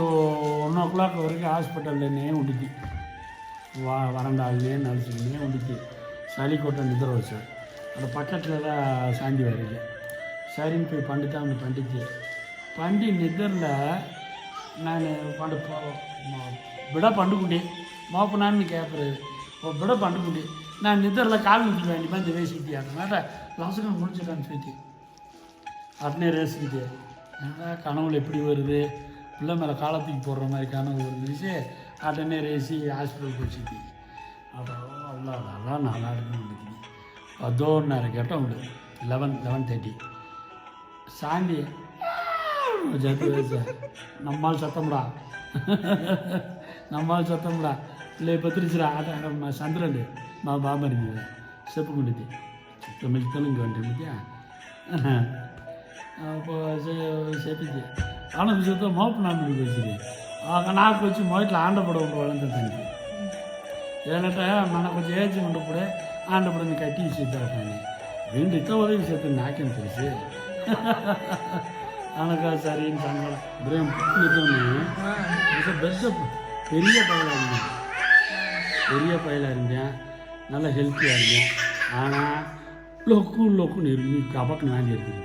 1 వరకు హాస్పిటల్లోనే ఉండిద్ది. వరండాలనే నడుచుకునే ఉండిద్ది. చలి కొట్ట నిద్ర వచ్చాడు. అక్కడ పక్కట్లేదా శాంతి వారికి சரின்னு போய் పండిద్ది. పండి నిద్రలో நான் விட பண்டுக்குண்டி மோப்பனான்னு கேட்குறது விட பண்டுக்குண்டி நான் நிద్రలో கால் நிற்குவேன் நீ வந்து வேசிக்கிட்டியா அதனால லவசகம் முடிச்சுட்டான்னு சொல்லிட்டு அட்னே ரேசிக்கிட்டு கனவுல எப்படி வருது பிள்ளை மேலே காலத்துக்கு போடுற மாதிரி கனவு வருந்துச்சு அட்டனே ரேசி ஹாஸ்பிட்டலுக்கு வச்சுக்கிட்டு அப்புறம் அதெல்லாம் நல்லா இருக்குன்னு நினைக்கிறேன். 11:30 கேட்டால் உங்களுக்கு 11:30 சாந்தி ஜத்து வயசு நம்மால் சத்தம்டா இல்லை பத்திரிச்சுடா ஆட்ட சந்திரன் பாபா இருந்தது செப்பு கொண்டுது தமிழ் தெலுங்கு வந்துருந்துட்டியா அப்போ செப்பிச்சு ஆனால் விஷயத்த மோப்பு நாம்பி வச்சுரு నాకు వచ్చి మొదట్లో ఆండపడ వాళ్ళంతా తండ్రి ఏదంటే మన కొంచెం ఏజ్ ఉన్నప్పుడే ఆండపడని కట్టి ఇచ్చిద్దాటని 2 ఇట్లా ఉదయం చెప్తుంది నాకేం తెలిసి అనగా சரின்னு சங்கடம் பிரேம் புண்ணித்தோன்னு பெரிய பயிலாக இருந்தேன் நல்லா ஹெல்த்தியாக இருந்தேன். ஆனால் லொக்குன்னு இருந்து கபக்கு நாஞ்சி இருக்குது.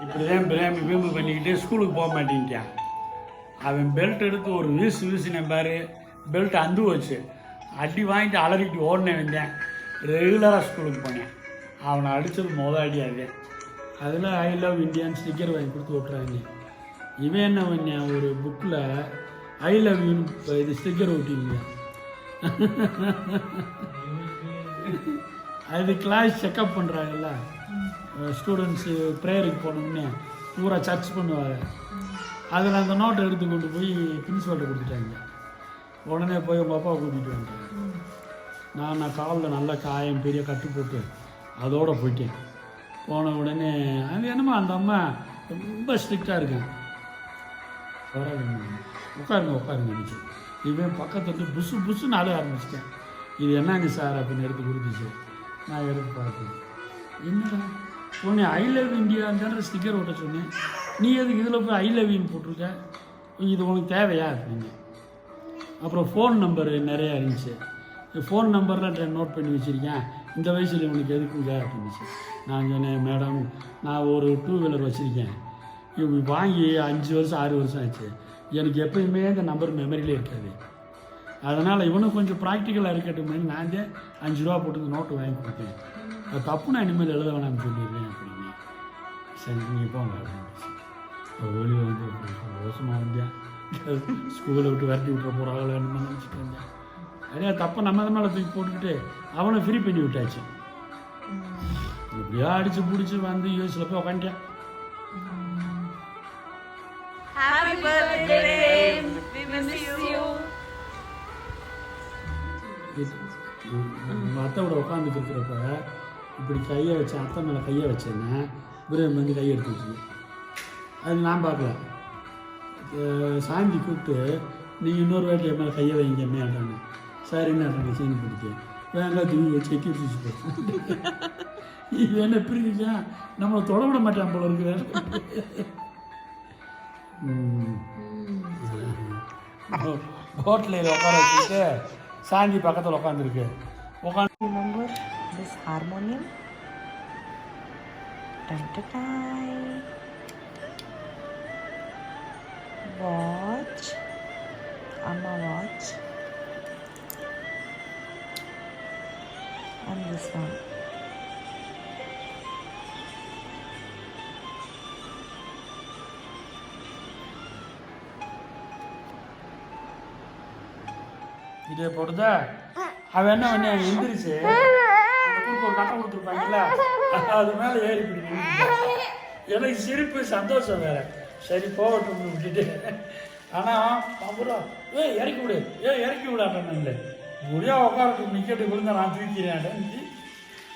இப்படிதான் பிரேமி வீம்பு பண்ணிக்கிட்டு ஸ்கூலுக்கு போக மாட்டேங்கிட்டான். அவன் பெல்ட் எடுத்து ஒரு வீசினேன் பாரு, பெல்ட் அந்து வச்சு அடி வாங்கிட்டு அலறிட்டு ஓடினேன் வந்தேன். ரெகுலராக ஸ்கூலுக்கு போனேன். அவனை அடித்தது அடியாது. அதில் ஐ லவ் இந்தியான்னு ஸ்டிக்கர் வாங்கி கொடுத்து விட்றாங்க. இவன் என்ன பண்ணேன், ஒரு புக்கில் ஐ லவ் யூன்னு இது ஸ்டிக்கர் ஒட்டிங்க. அது கிளாஸ் செக்கப் பண்ணுறாங்கல்ல ஸ்டூடெண்ட்ஸு ப்ரேயருக்கு போனோம்னே பூரா சர்ச் பண்ணுவாங்க. அதில் அந்த நோட்டை எடுத்து கொண்டு போய் பிரின்சிபால்கிட்ட கொடுத்துட்டாங்க. உடனே போய் உங்கள் அப்பாவை கூட்டிகிட்டு வந்துட்டேன். நான் காலில் நல்லா காயம் பெரிய கட்டு போட்டு அதோடு போயிட்டேன். போன உடனே அது என்னமோ அந்த அம்மா ரொம்ப ஸ்ட்ரிக்டாக இருக்கேன். உட்காருங்க நினச்சி இவன் பக்கத்துட்டு புஷுன்னு அழுக ஆரம்பிச்சிட்டேன். இது என்னங்க சார் அப்படின்னு எடுத்து கொடுத்துச்சு. நான் எடுத்து பார்த்தேன். என்னடா உடனே ஐ லவ் இந்தியான்ற ஸ்டிக்கர் ஓட்ட சொன்னேன். நீ எதுக்கு இதில் போய் ஐ லவ் யூன்னு போட்டிருக்க, இது உனக்கு தேவையா அப்படின்னு. அப்புறம் ஃபோன் நம்பரு நிறையா இருந்துச்சு. ஃபோன் நம்பர்லாம் நோட் பண்ணி வச்சுருக்கேன், இந்த வயசில் உனக்கு எதுக்குங்க அப்படின்னுச்சு. நான் சொன்னேன், மேடம் நான் ஒரு 2 வீலர் வச்சுருக்கேன், இவங்க வாங்கி 5 வருஷம் 6 வருஷம் ஆச்சு, எனக்கு எப்பயுமே இந்த நம்பர் மெமரியிலே இருக்காது, அதனால் இவனும் கொஞ்சம் ப்ராக்டிக்கலாக இருக்கட்டுமே நான் தான் 5 ரூபா போட்டு இந்த நோட்டு வாங்கி கொடுத்தேன். அது தப்பு நான் இனிமேல் எழுத வேணாம்னு சொல்லிடுறேன் அப்படின்னு. சரி நீங்கள் போங்க அப்படின்னு. வெளியில் வந்து சந்தோஷமாக இருந்தேன். ஸ்கூலை விட்டு விரட்டி விட்டுற போகிறாங்களோ என்ன நினச்சிட்டு இருந்தேன். அதே தப்பை நம்ம மேலே தூக்கி போட்டுக்கிட்டு அவனை ஃப்ரீ பண்ணி விட்டாச்சு. இப்படியா அடித்து பிடிச்சி வந்து யூஎஸில் போய் உக்காண்டியா. அத்தையோட உட்காந்துட்டு இருக்கிறப்ப இப்படி கையை வச்சேன், அத்தை மேலே கையை வச்சேன்னா பிரேம் வந்து கையை எடுத்து வச்சுக்கோ. அது நான் பார்க்கல. சாந்தி கூப்பிட்டு நீங்கள் இன்னொரு வாட்டி என் மேலே கையை வைங்க மேட்டாங்க. சரின்னு நான் சீனி பிடிச்சேன். வேண்டாம் தூக்கி வச்சு எக்கி வச்சு போட்டேன். இது என்ன பிரிஞ்சுச்சா நம்மளை தொட விட மாட்டான் போல இருக்கிறார். ஹோட்டலில் உட்கார வச்சுட்டு சாந்தி பக்கத்தில் உட்காந்துருக்கு. Remember this harmonium? Watch. Amma watch. And this one. இதே போடுதா அவன் என்ன பண்ணி எந்திரிச்சு ஒரு கட்டை கொடுத்துருப்பாங்கல்ல அது மேலே ஏறி பிடிக்கணும். எனக்கு சிரிப்பு சந்தோஷம் வேற. சரி போகட்டும் விட்டுட்டு. ஆனால் அப்புறம் இறக்கி விடு இறக்கி விடாட்டேன்னு இல்லை, முடியா உட்காரட்டும் நிக்கெட்டு விழுந்தா நான் தூக்கிறேன்.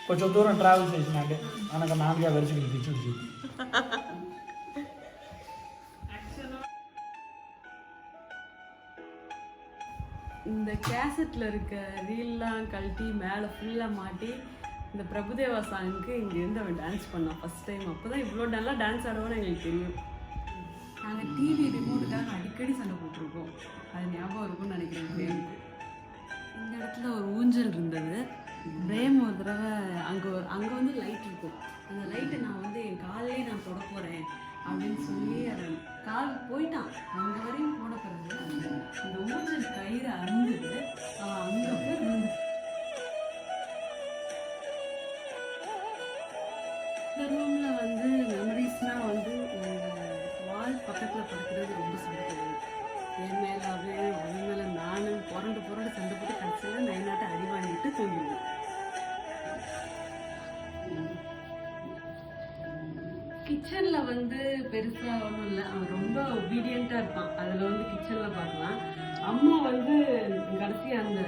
கொஞ்சம் தூரம் ட்ராவல் చేసినాంటే మనకు నాన్నగా వెరిసికి తెచ్చి இந்த கேசட்டில் இருக்க ரீல்லாம் கழட்டி மேலே ஃபுல்லாக மாட்டி இந்த பிரபுதேவா சாங்குக்கு இங்கேருந்து அவன் டான்ஸ் பண்ணான் ஃபஸ்ட் டைம். அப்போ தான் இவ்வளோ நல்லா டான்ஸ் ஆடுவோன்னு எங்களுக்கு தெரியும். நாங்கள் டிவி ரிமோட்டுக்காக அடிக்கடி சண்டை போட்டிருக்கோம், அது ஞாபகம் இருக்கும்னு நினைக்கிறேன் பிரேமுக்கு. இந்த இடத்துல ஒரு ஊஞ்சல் இருந்தது. பிரேம் ஒரு தடவை அங்கே வந்து லைட் இருக்கும், அந்த லைட்டை நான் வந்து என் காலிலே நான் தொட போகிறேன் அப்படின்னு சொல்லி அவன் கால் போயிட்டான். அங்கே வரையும் போன பிறகு அந்த ஊஞ்சல் கயிறு அறுந்தது, அவன் அங்கே போய் விழுந்து. இந்த ரூமில் வந்து மெமரிஸ்னால் வந்து வால் பக்கத்தில் படுக்கிறது ரொம்ப சந்தோஷம். என் மேலாவே அவன் மேலே நானும் புரண்டு சண்டை போட்டு கடைசியில் நைனாட்ட அடி வாங்கிட்டு தூங்கிடுவேன். கிச்சனில் வந்து பெருசாக ஒன்றும் இல்லை, அவன் ரொம்ப ஒபீடியண்ட்டாக இருப்பான். அதில் வந்து கிச்சனில் பார்க்கலாம். அம்மா வந்து கடைசி அந்த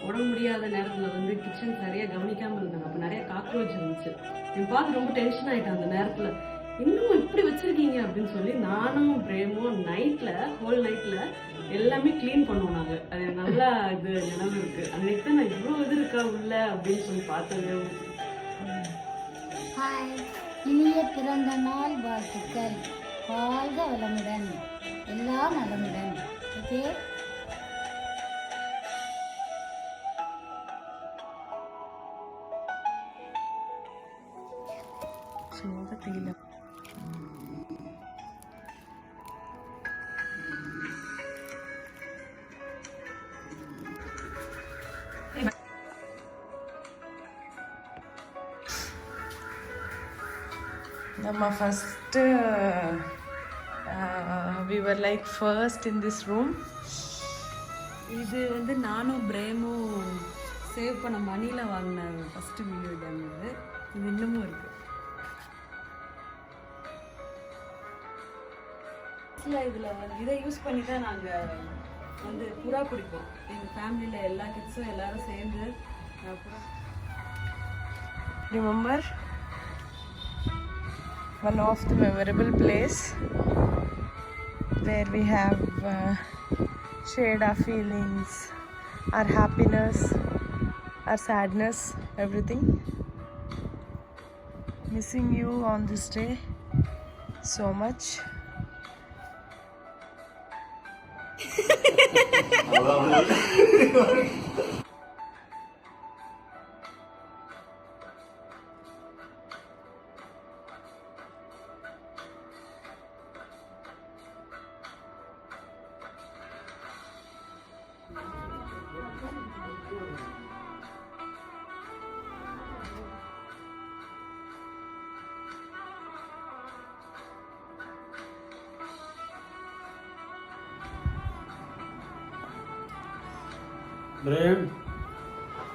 உடம்பு முடியாத நேரத்தில் வந்து கிச்சன் சரியாக கவனிக்காமல் இருந்தாங்க. அப்போ நிறைய காக்ரோச் இருந்துச்சு. என் பார்த்து ரொம்ப டென்ஷன் ஆகிட்டான் அந்த நேரத்தில். இன்னும் இப்படி வச்சுருக்கீங்க அப்படின்னு சொல்லி நானும் பிரேமும் ஹோல் நைட்டில் எல்லாமே க்ளீன் பண்ணுவோம் நாங்கள். அது நல்லா இது நினைவு இருக்குது. அன்னைக்கு தான் நான் இவ்வளோ இது இருக்கா உள்ள அப்படின்னு சொல்லி பார்த்தது. ஹாய், இனிய பிறந்த நாள் வாழ்த்துக்கள். வாழ்க வளமுடன், எல்லா நலமுடன். ஓகே, நம்ம first we were like first in this room. இது வந்து நானும் பிரேமும் சேவ் பண்ண மணியில் வாங்கின ஃபஸ்ட்டு வீடியோ கேம். இது இன்னமும் இருக்குது. இதில் வந்து இதை யூஸ் பண்ணி தான் நாங்கள் வந்து புறா பிடிப்போம். எங்கள் ஃபேமிலியில் எல்லா கிட்ஸும் எல்லாரும் சேர்ந்து புறா. Remember one of the memorable place where we have shared our feelings, our happiness, our sadness, everything. Missing you on this day so much. Prem,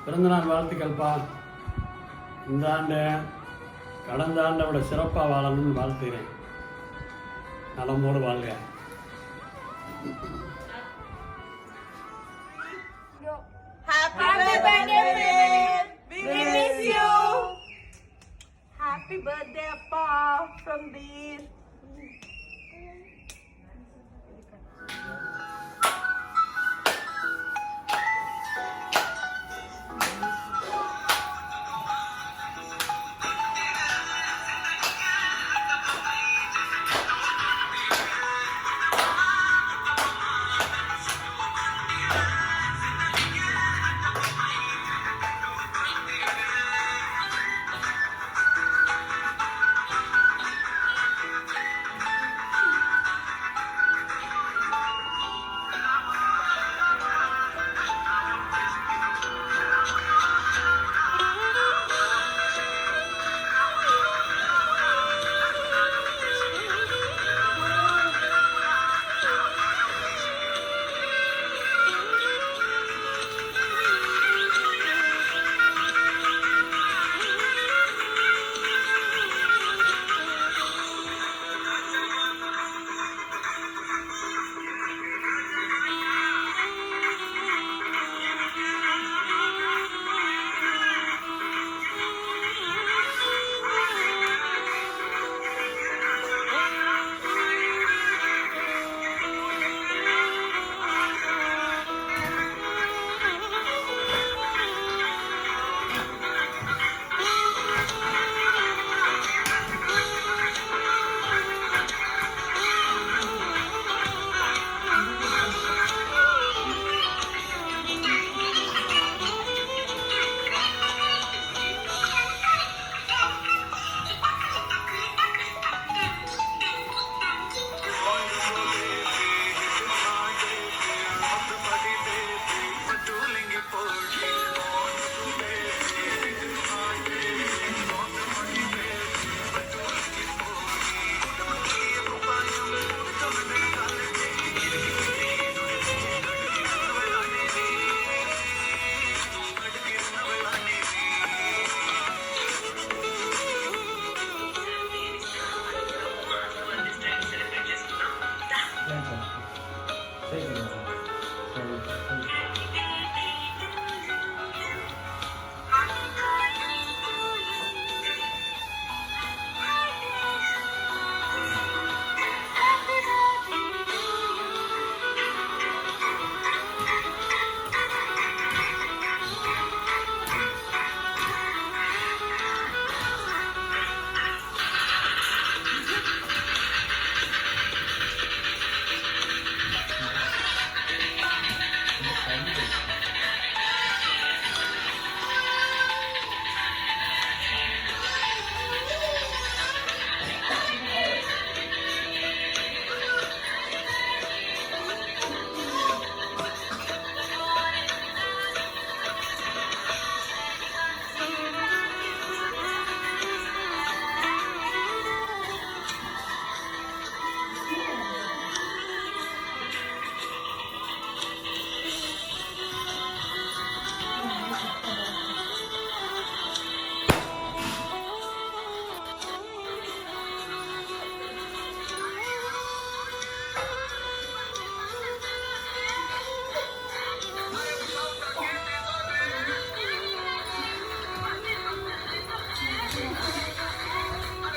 பிறந்தநாள் வாழ்த்துக்கள்ப்பா. இந்த ஆண்டு கடந்த ஆண்டை விட சிறப்பாக வாழணும்னு வாழ்த்துக்கிறேன். நலமோடு வாழ்க. Happy birthday, we miss you. Happy birthday, Appa, from Deer.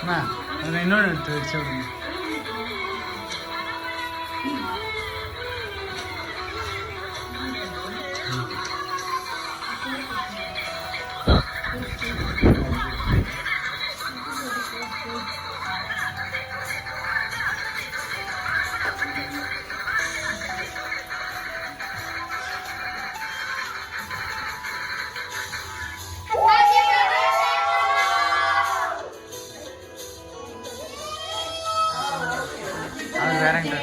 அம்மா அதில் இன்னொன்று எடுத்து வச்சு விடுங்க. அது வேறங்க.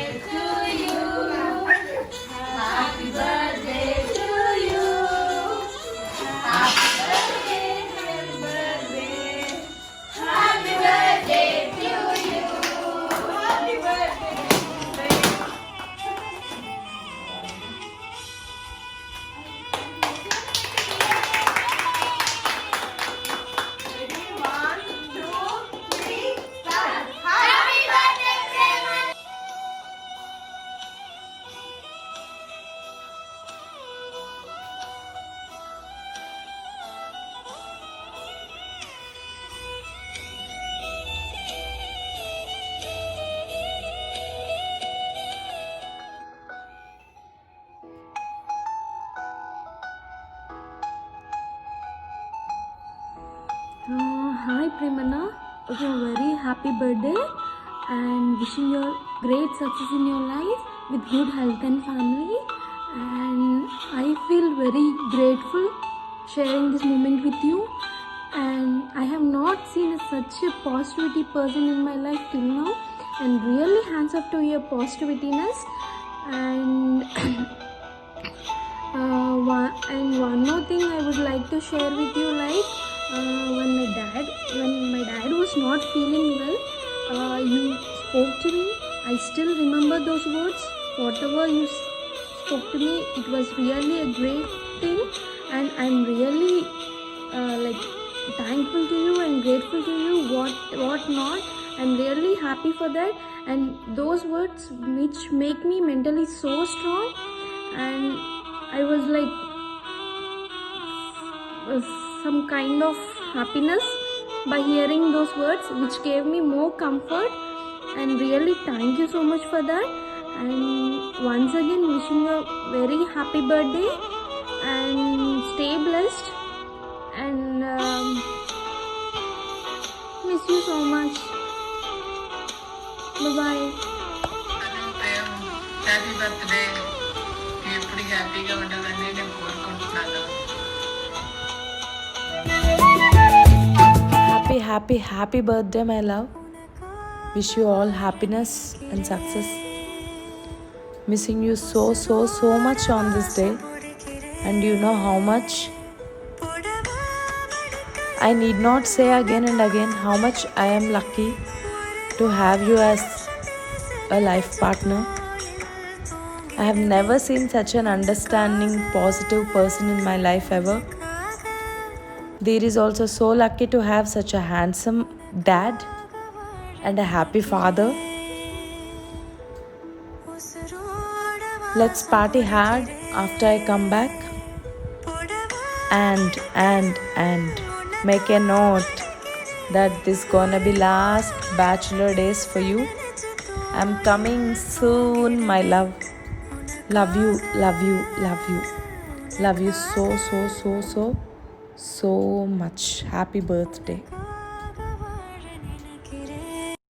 Hi Premanna, okay, very happy birthday and wishing you great success in your life with good health and family. And I feel very grateful sharing this moment with you. And I have not seen such a positivity person in my life till now. And really hands up to your positivityness. And one more thing I would like to share with you, like when my dad was not feeling well, you spoke to me. I still remember those words. Whatever you spoke to me, it was really a great thing, and I'm really like thankful to you and grateful to you. What not? I'm really happy for that, and those words which make me mentally so strong, and I was like some kind of happiness by hearing those words, which gave me more comfort. And really thank you so much for that. And once again wishing you a very happy birthday and stay blessed, and miss you so much. Bye bye. Happy birthday. ఎప్పుడు హ్యాపీగా ఉండాలని నేను కోరుకుంటున్నాను. Happy birthday, my love. Wish you all happiness and success. Missing you so much on this day, and you know how much. I need not say again and again how much I am lucky to have you as a life partner. I have never seen such an understanding, positive person in my life ever. Deer is also so lucky to have such a handsome dad and a happy father. Let's party hard after I come back, and make a note that this gonna be last bachelor days for you. I'm coming soon, my love. Love you. Love you so much. Happy birthday.